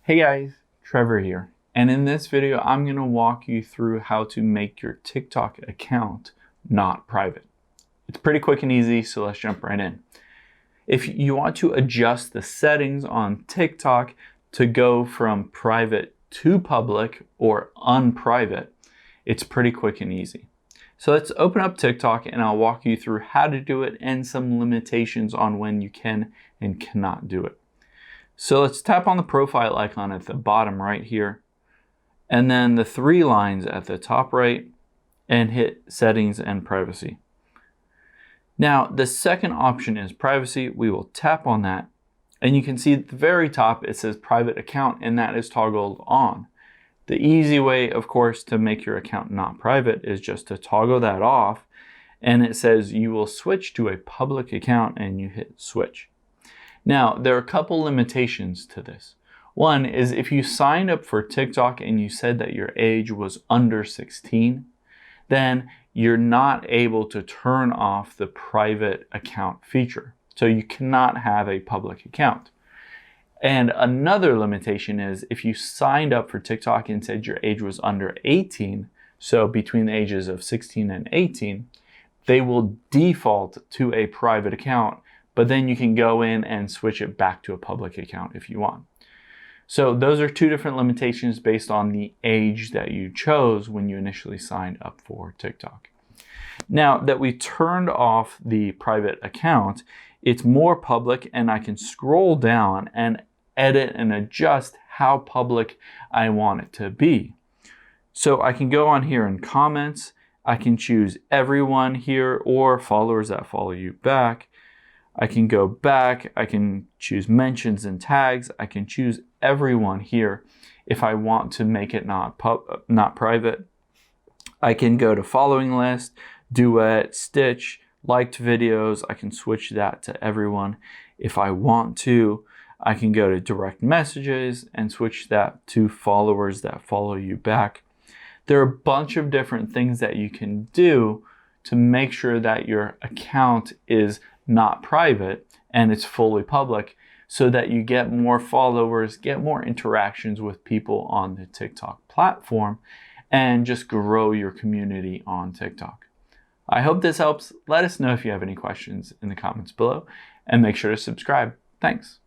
Hey guys, Trevor here. And in this video, I'm going to walk you through how to make your TikTok account not private. It's pretty quick and easy, so let's jump right in. If you want to adjust the settings on TikTok to go from private to public or unprivate, it's pretty quick and easy. So let's open up TikTok and I'll walk you through how to do it and some limitations on when you can and cannot do it. So let's tap on the profile icon at the bottom right here, and then the three lines at the top right, and hit settings and privacy. Now, the second option is privacy. We will tap on that, and you can see at the very top it says private account, and that is toggled on. The easy way, of course, to make your account not private is just to toggle that off, and it says you will switch to a public account, and you hit switch. Now, there are a couple limitations to this. One is if you signed up for TikTok and you said that your age was under 16, then you're not able to turn off the private account feature. So you cannot have a public account. And another limitation is if you signed up for TikTok and said your age was under 18, so between the ages of 16 and 18, they will default to a private account, but then you can go in and switch it back to a public account if you want. So those are two different limitations based on the age that you chose when you initially signed up for TikTok. Now that we turned off the private account, it's more public, and I can scroll down and edit and adjust how public I want it to be. So I can go on here in comments, I can choose everyone here or followers that follow you back. I can go back, I can choose mentions and tags, I can choose everyone here if I want to make it not private. I can go to following list, duet, stitch, liked videos, I can switch that to everyone if I want to. I can go to direct messages and switch that to followers that follow you back. There are a bunch of different things that you can do to make sure that your account is not private and it's fully public, so that you get more followers, get more interactions with people on the TikTok platform, and just grow your community on TikTok. I hope this helps. Let us know if you have any questions in the comments below, and make sure to subscribe. Thanks.